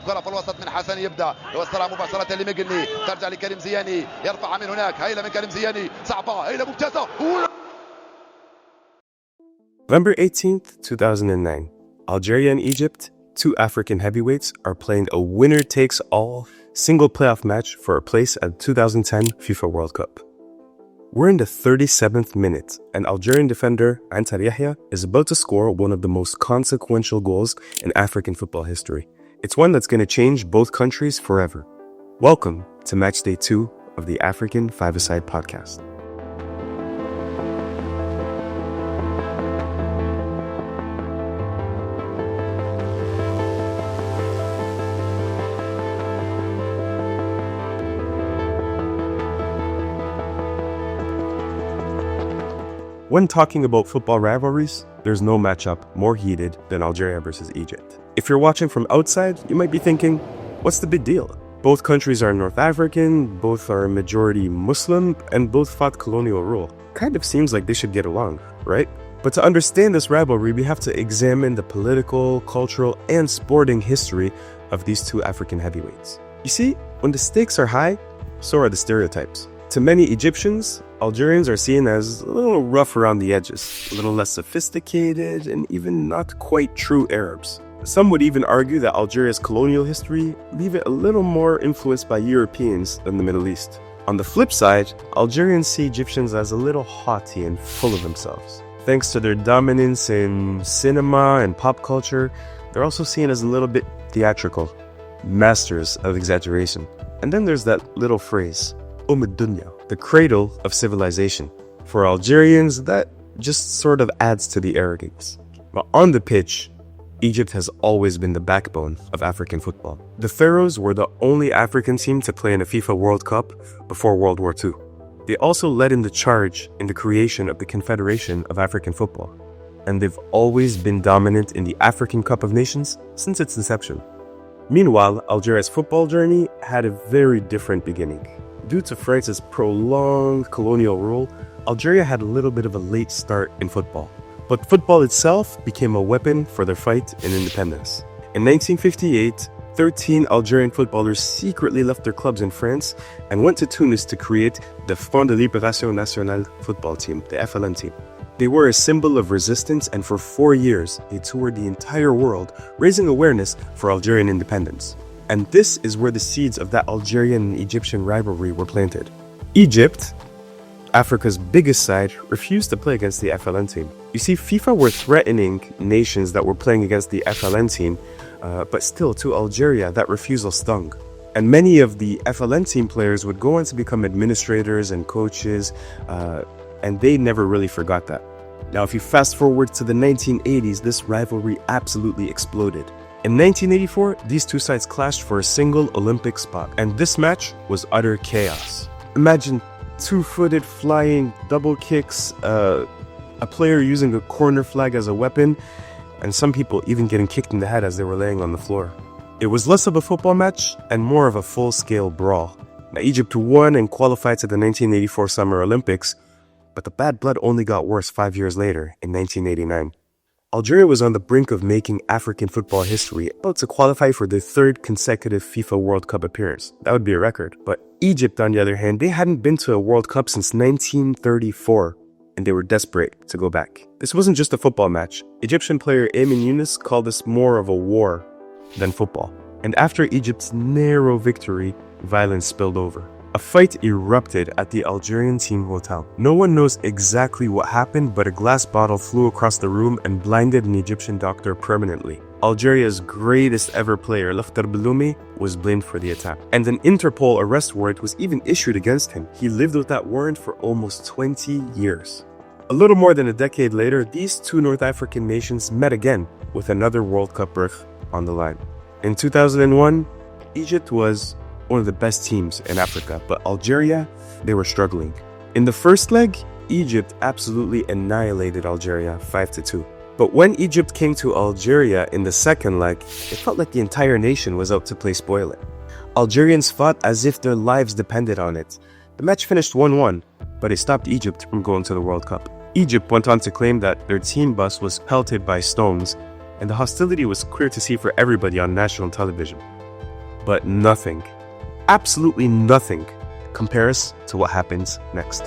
كرة في الوسط من حسن يبدا يوصلها مباشرة لمجني، ترجع لكريم زياني، يرفعها من هناك، هيلة من كريم زياني، صعبة، هيلة ممتازة. November 18th, 2009. Algeria and Egypt, two African heavyweights, are playing a winner-takes-all single playoff match for a place at the 2010 FIFA World Cup. We're in the 37th minute, and Algerian defender Antar Yahya is about to score one of the most consequential goals in African football history. It's one that's going to change both countries forever. Welcome to Matchday 2 of the African Five-A-Side podcast. When talking about football rivalries, there's no matchup more heated than Algeria versus Egypt. If you're watching from outside, you might be thinking, what's the big deal? Both countries are North African, both are majority Muslim, and both fought colonial rule. Kind of seems like they should get along, right? But to understand this rivalry, we have to examine the political, cultural, and sporting history of these two African heavyweights. You see, when the stakes are high, so are the stereotypes. To many Egyptians, Algerians are seen as a little rough around the edges, a little less sophisticated, and even not quite true Arabs. Some would even argue that Algeria's colonial history leave it a little more influenced by Europeans than the Middle East. On the flip side, Algerians see Egyptians as a little haughty and full of themselves. Thanks to their dominance in cinema and pop culture, they're also seen as a little bit theatrical, masters of exaggeration. And then there's that little phrase, Dunya, the cradle of civilization. For Algerians, that just sort of adds to the arrogance. But on the pitch, Egypt has always been the backbone of African football. The Pharaohs were the only African team to play in a FIFA World Cup before World War II. They also led in the charge in the creation of the Confederation of African Football. And they've always been dominant in the African Cup of Nations since its inception. Meanwhile, Algeria's football journey had a very different beginning. Due to France's prolonged colonial rule, Algeria had a little bit of a late start in football. But football itself became a weapon for their fight in independence. In 1958, 13 Algerian footballers secretly left their clubs in France and went to Tunis to create the Front de Libération Nationale football team, the FLN team. They were a symbol of resistance, and for 4 years, they toured the entire world, raising awareness for Algerian independence. And this is where the seeds of that Algerian and Egyptian rivalry were planted. Egypt, Africa's biggest side, refused to play against the FLN team. You see, FIFA were threatening nations that were playing against the FLN team, but still, to Algeria, that refusal stung. And many of the FLN team players would go on to become administrators and coaches, and they never really forgot that. Now, if you fast forward to the 1980s, this rivalry absolutely exploded. In 1984, these two sides clashed for a single Olympic spot, and this match was utter chaos. Imagine two-footed flying double kicks, a player using a corner flag as a weapon, and some people even getting kicked in the head as they were laying on the floor. It was less of a football match and more of a full-scale brawl. Now, Egypt won and qualified to the 1984 Summer Olympics, but the bad blood only got worse 5 years later, in 1989. Algeria was on the brink of making African football history, about to qualify for their third consecutive FIFA World Cup appearance. That would be a record. But Egypt, on the other hand, they hadn't been to a World Cup since 1934, and they were desperate to go back. This wasn't just a football match. Egyptian player Emin Younes called this more of a war than football. And after Egypt's narrow victory, violence spilled over. A fight erupted at the Algerian team hotel. No one knows exactly what happened, but a glass bottle flew across the room and blinded an Egyptian doctor permanently. Algeria's greatest ever player, Laftar Belloumi, was blamed for the attack. And an Interpol arrest warrant was even issued against him. He lived with that warrant for almost 20 years. A little more than a decade later, these two North African nations met again with another World Cup berth on the line. In 2001, Egypt was one of the best teams in Africa, but Algeria, they were struggling. In the first leg, Egypt absolutely annihilated Algeria 5-2. But when Egypt came to Algeria in the second leg, it felt like the entire nation was out to play spoil it. Algerians fought as if their lives depended on it. The match finished 1-1, but it stopped Egypt from going to the World Cup. Egypt went on to claim that their team bus was pelted by stones, and the hostility was clear to see for everybody on national television. But nothing, absolutely nothing, compares to what happens next.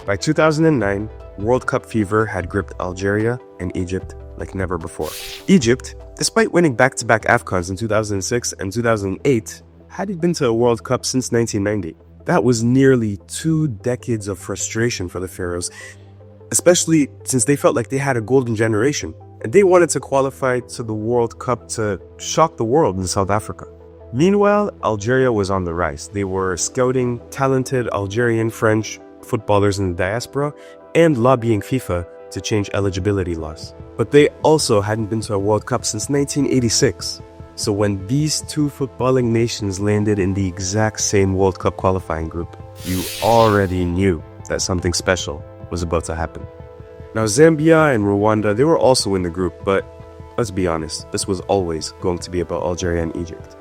By 2009, World Cup fever had gripped Algeria and Egypt like never before. Egypt, despite winning back-to-back AFCONs in 2006 and 2008, hadn't been to a World Cup since 1990. That was nearly 2 decades of frustration for the Pharaohs, especially since they felt like they had a golden generation, and they wanted to qualify to the World Cup to shock the world in South Africa. Meanwhile, Algeria was on the rise. They were scouting talented Algerian French footballers in the diaspora and lobbying FIFA to change eligibility laws. But they also hadn't been to a World Cup since 1986. So when these two footballing nations landed in the exact same World Cup qualifying group, you already knew that something special was about to happen. Now, Zambia and Rwanda, they were also in the group, but let's be honest, this was always going to be about Algeria and Egypt.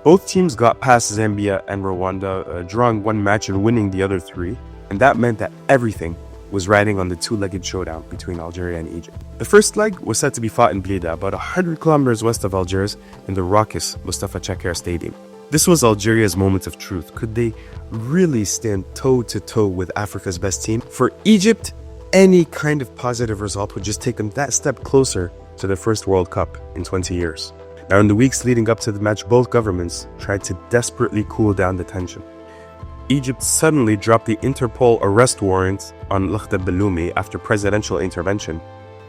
Both teams got past Zambia and Rwanda, drawing one match and winning the other 3, and that meant that everything was riding on the 2-legged showdown between Algeria and Egypt. The first leg was set to be fought in Blida, about 100 kilometers west of Algiers, in the raucous Mustafa Chaker Stadium. This was Algeria's moment of truth. Could they really stand toe-to-toe with Africa's best team? For Egypt, any kind of positive result would just take them that step closer to their first World Cup in 20 years. Now, in the weeks leading up to the match, both governments tried to desperately cool down the tension. Egypt suddenly dropped the Interpol arrest warrant on Lakhdar Belloumi after presidential intervention.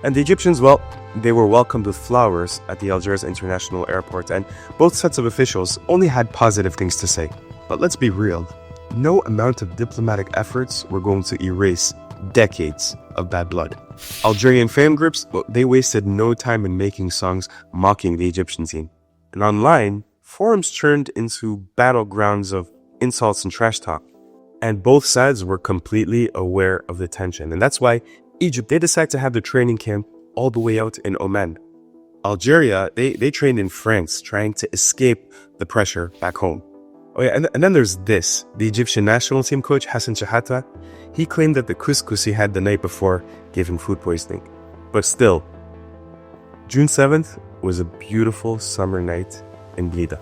And the Egyptians, well, they were welcomed with flowers at the Algiers International Airport, and both sets of officials only had positive things to say. But let's be real, no amount of diplomatic efforts were going to erase decades of bad blood. Algerian fan groups, well, they wasted no time in making songs mocking the Egyptian team. And online, forums turned into battlegrounds of insults and trash talk. And both sides were completely aware of the tension. And that's why Egypt, they decided to have the training camp all the way out in Oman. Algeria, they trained in France, trying to escape the pressure back home. Oh yeah, and then there's this. The Egyptian national team coach, Hassan Shahata, he claimed that the couscous he had the night before gave him food poisoning. But still, June 7th was a beautiful summer night in Blida.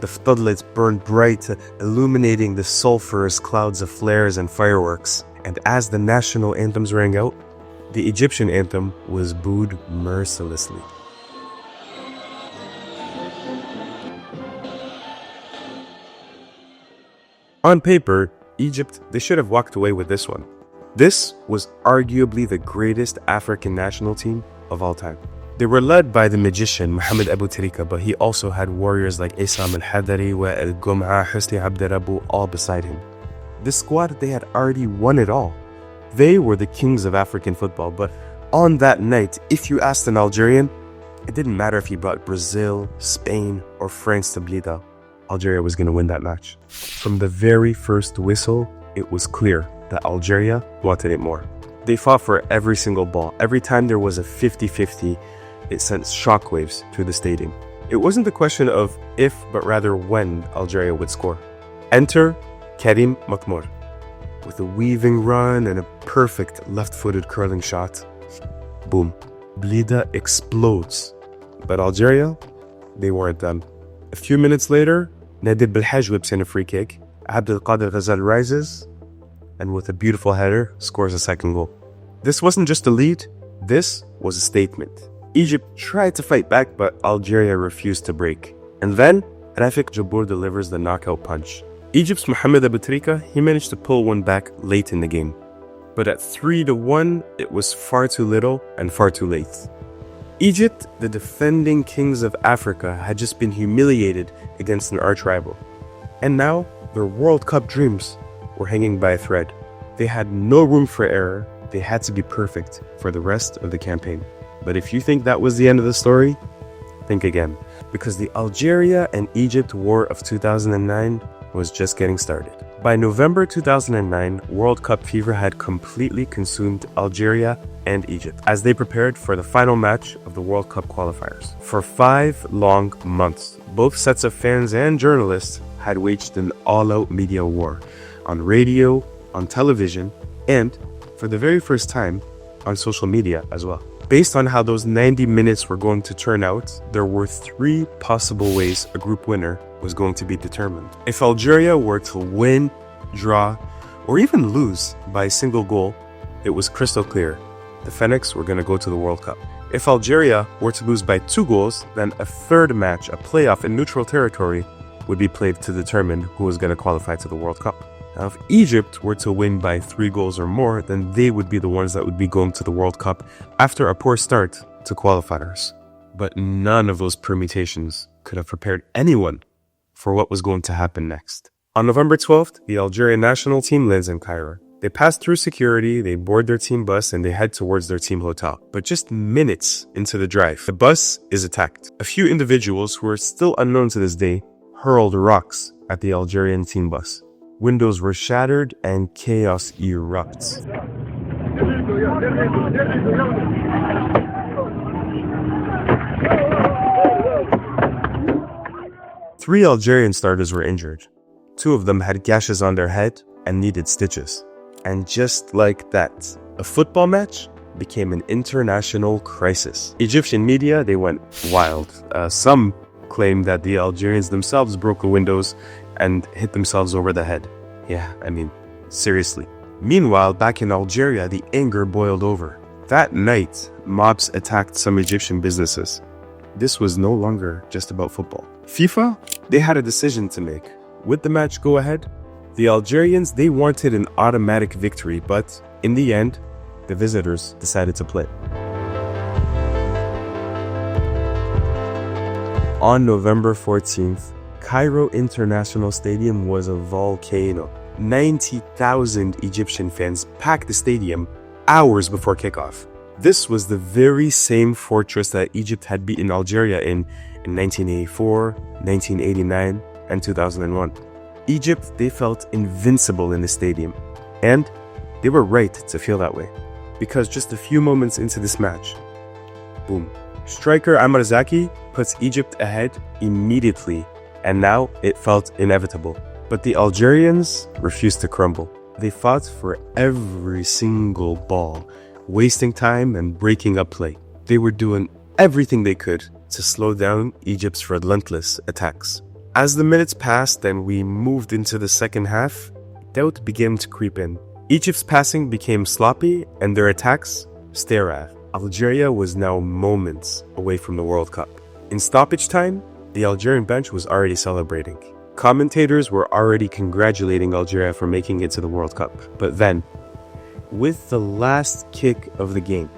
The floodlights burned bright, illuminating the sulphurous clouds of flares and fireworks. And as the national anthems rang out, the Egyptian anthem was booed mercilessly. On paper, Egypt, they should have walked away with this one. This was arguably the greatest African national team of all time. They were led by the magician Mohamed Abou Trika, but he also had warriors like Isam al-Hadari, Wa'el Gum'a, Husni Abderabu, all beside him. This squad, they had already won it all. They were the kings of African football, but on that night, if you asked an Algerian, it didn't matter if he brought Brazil, Spain, or France to Blida. Algeria was going to win that match. From the very first whistle, it was clear that Algeria wanted it more. They fought for every single ball. Every time there was a 50-50, it sent shockwaves through the stadium. It wasn't a question of if, but rather when Algeria would score. Enter Karim Matmour. With a weaving run and a perfect left-footed curling shot. Boom. Blida explodes. But Algeria, they weren't done. A few minutes later, Nadir Belhaj whips in a free kick. Abdel Qadir Ghazal rises, and with a beautiful header, scores a second goal. This wasn't just a lead, this was a statement. Egypt tried to fight back, but Algeria refused to break. And then, Rafik Jabour delivers the knockout punch. Egypt's Mohamed Abou Trika, he managed to pull one back late in the game. But at 3-1, it was far too little and far too late. Egypt, the defending kings of Africa, had just been humiliated against an arch-rival. And now, their World Cup dreams were hanging by a thread. They had no room for error. They had to be perfect for the rest of the campaign. But if you think that was the end of the story, think again. Because the Algeria and Egypt War of 2009 was just getting started. By November 2009, World Cup fever had completely consumed Algeria and Egypt as they prepared for the final match of the World Cup qualifiers. For 5 long months, both sets of fans and journalists had waged an all-out media war on radio, on television, and for the very first time, on social media as well. Based on how those 90 minutes were going to turn out, there were 3 possible ways a group winner was going to be determined. If Algeria were to win, draw, or even lose by a single goal, it was crystal clear. The Fennecs were going to go to the World Cup. If Algeria were to lose by 2 goals, then a third match, a playoff in neutral territory, would be played to determine who was going to qualify to the World Cup. Now, if Egypt were to win by 3 goals or more, then they would be the ones that would be going to the World Cup after a poor start to qualifiers. But none of those permutations could have prepared anyone for what was going to happen next. On November 12th, the Algerian national team lands in Cairo. They pass through security, they board their team bus, and they head towards their team hotel. But just minutes into the drive, the bus is attacked. A few individuals who are still unknown to this day hurled rocks at the Algerian team bus. Windows were shattered and chaos erupts. 3 Algerian starters were injured. 2 of them had gashes on their head and needed stitches. And just like that, a football match became an international crisis. Egyptian media, they went wild. Some claimed that the Algerians themselves broke the windows and hit themselves over the head. Yeah, I mean, seriously. Meanwhile, back in Algeria, the anger boiled over. That night, mobs attacked some Egyptian businesses. This was no longer just about football. FIFA, they had a decision to make. Would the match go ahead? The Algerians, they wanted an automatic victory, but in the end, the visitors decided to play. On November 14th, Cairo International Stadium was a volcano. 90,000 Egyptian fans packed the stadium hours before kickoff. This was the very same fortress that Egypt had beaten Algeria in 1984, 1989, and 2001. Egypt, they felt invincible in the stadium. And they were right to feel that way. Because just a few moments into this match, boom. Striker Amr Zaki puts Egypt ahead immediately. And now it felt inevitable. But the Algerians refused to crumble. They fought for every single ball, wasting time and breaking up play. They were doing everything they could to slow down Egypt's relentless attacks. As the minutes passed and we moved into the second half, doubt began to creep in. Egypt's passing became sloppy and their attacks sterile. Algeria was now moments away from the World Cup. In stoppage time, the Algerian bench was already celebrating. Commentators were already congratulating Algeria for making it to the World Cup. But then, with the last kick of the game,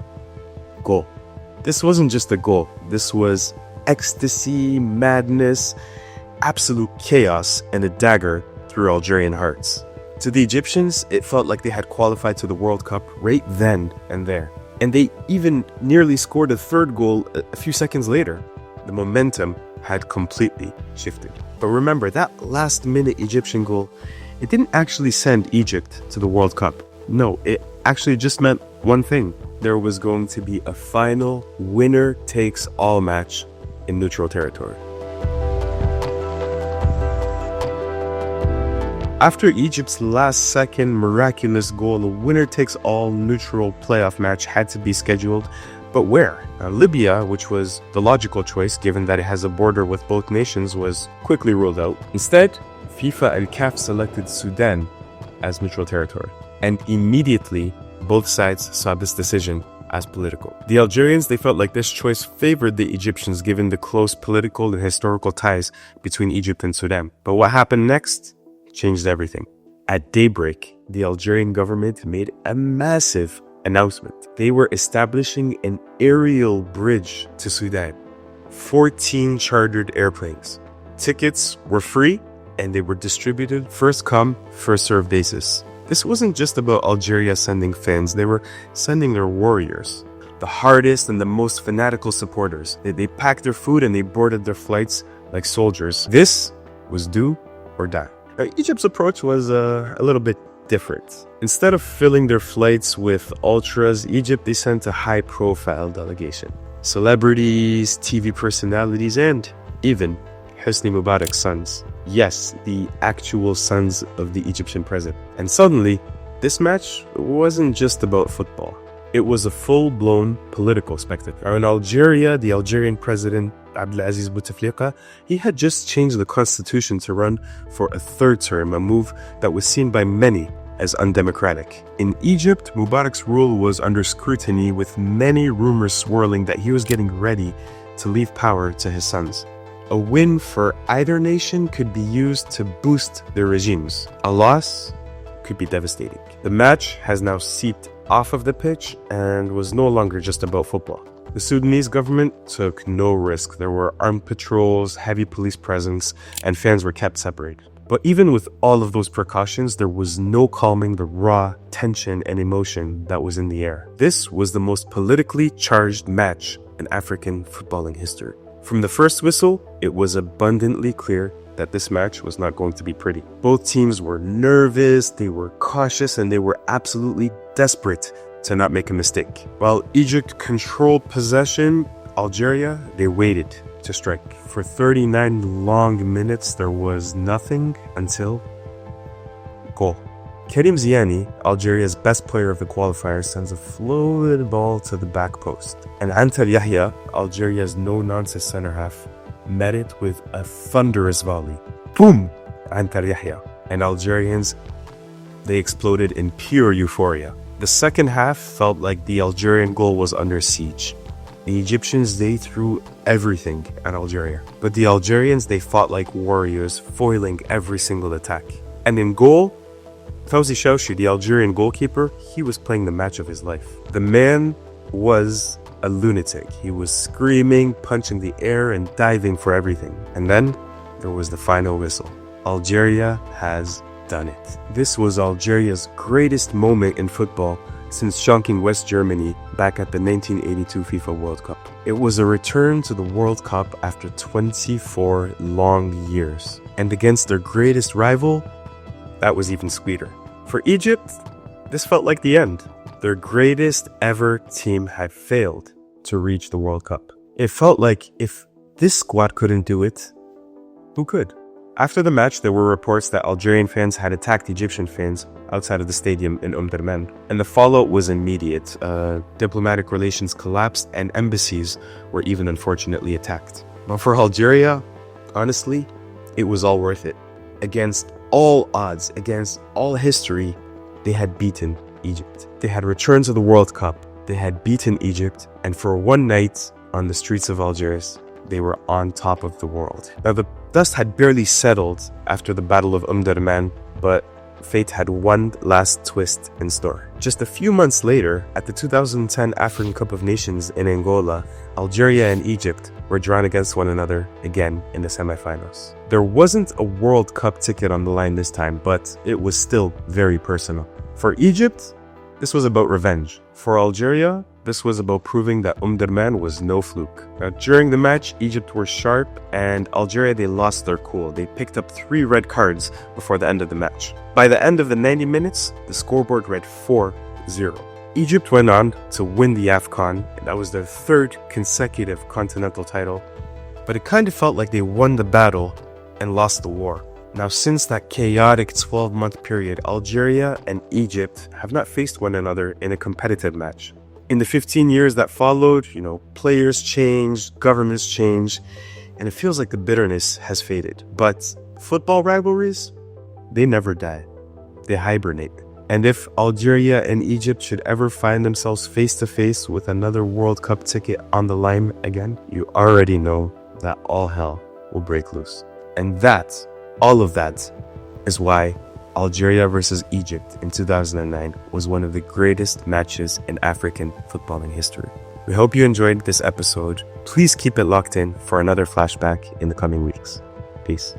goal. This wasn't just a goal. This was ecstasy, madness, absolute chaos, and a dagger through Algerian hearts. To the Egyptians, it felt like they had qualified to the World Cup right then and there. And they even nearly scored a third goal a few seconds later. The momentum had completely shifted. But remember, that last-minute Egyptian goal, it didn't actually send Egypt to the World Cup. No, it actually just meant one thing. There was going to be a final winner-takes-all match in neutral territory. After Egypt's last-second miraculous goal, a winner-takes-all neutral playoff match had to be scheduled. But where? Libya, which was the logical choice given that it has a border with both nations, was quickly ruled out. Instead, FIFA and CAF selected Sudan as neutral territory. And immediately, both sides saw this decision as political. The Algerians, they felt like this choice favored the Egyptians given the close political and historical ties between Egypt and Sudan. But what happened next changed everything. At daybreak, the Algerian government made a massive announcement. They were establishing an aerial bridge to Sudan. 14 chartered airplanes. Tickets were free and they were distributed first come, first served basis. This wasn't just about Algeria sending fans, they were sending their warriors. The hardest and the most fanatical supporters. They packed their food and they boarded their flights like soldiers. This was do or die. Egypt's approach was a little bit different. Instead of filling their flights with ultras, Egypt, they sent a high-profile delegation. Celebrities, TV personalities, and even Hosni Mubarak's sons. Yes, the actual sons of the Egyptian president. And suddenly, this match wasn't just about football. It was a full-blown political spectacle. In Algeria, the Algerian president, Abdelaziz Bouteflika, he had just changed the constitution to run for a third term, a move that was seen by many as undemocratic. In Egypt, Mubarak's rule was under scrutiny, with many rumors swirling that he was getting ready to leave power to his sons. A win for either nation could be used to boost their regimes. A loss could be devastating. The match has now seeped off of the pitch and was no longer just about football. The Sudanese government took no risk. There were armed patrols, heavy police presence, and fans were kept separated. But even with all of those precautions, there was no calming the raw tension and emotion that was in the air. This was the most politically charged match in African footballing history. From the first whistle, it was abundantly clear that this match was not going to be pretty. Both teams were nervous, they were cautious, and they were absolutely desperate to not make a mistake. While Egypt controlled possession, Algeria, they waited to strike. For 39 long minutes, there was nothing until goal. Karim Ziani, Algeria's best player of the qualifiers, sends a floated ball to the back post. And Antar Yahya, Algeria's no-nonsense center-half, met it with a thunderous volley. Boom! Antar Yahya. And Algerians, they exploded in pure euphoria. The second half felt like the Algerian goal was under siege. The Egyptians, they threw everything at Algeria. But the Algerians, they fought like warriors, foiling every single attack. And in goal, Fawzi Chouchi, the Algerian goalkeeper, he was playing the match of his life. The man was a lunatic. He was screaming, punching the air, and diving for everything. And then there was the final whistle. Algeria has done it. This was Algeria's greatest moment in football since shunking West Germany back at the 1982 FIFA World Cup. It was a return to the World Cup after 24 long years. And against their greatest rival, that was even sweeter. For Egypt, this felt like the end. Their greatest ever team had failed to reach the World Cup. It felt like if this squad couldn't do it, who could? After the match, there were reports that Algerian fans had attacked Egyptian fans outside of the stadium in Omdurman, and the fallout was immediate. Diplomatic relations collapsed, and embassies were even unfortunately attacked. But for Algeria, honestly, it was all worth it. Against all odds, against all history, they had beaten Egypt. They had returned to the World Cup. They had beaten Egypt, and for one night on the streets of Algiers, they were on top of the world. Now, the dust had barely settled after the Battle of Omdurman, but fate had one last twist in store. Just a few months later, at the 2010 African Cup of Nations in Angola, Algeria and Egypt were drawn against one another again in the semifinals. There wasn't a World Cup ticket on the line this time, but it was still very personal. For Egypt, this was about revenge. For Algeria, this was about proving that Omdurman was no fluke. Now, during the match, Egypt were sharp, and Algeria, they lost their cool. They picked up 3 red cards before the end of the match. By the end of the 90 minutes, the scoreboard read 4-0. Egypt went on to win the AFCON, and that was their 3rd consecutive continental title. But it kind of felt like they won the battle and lost the war. Now, since that chaotic 12-month period, Algeria and Egypt have not faced one another in a competitive match. In the 15 years that followed, players changed, governments changed, and it feels like the bitterness has faded. But football rivalries, they never die. They hibernate. And if Algeria and Egypt should ever find themselves face-to-face with another World Cup ticket on the line again, you already know that all hell will break loose. And all of that is why Algeria versus Egypt in 2009 was one of the greatest matches in African footballing history. We hope you enjoyed this episode. Please keep it locked in for another flashback in the coming weeks. Peace.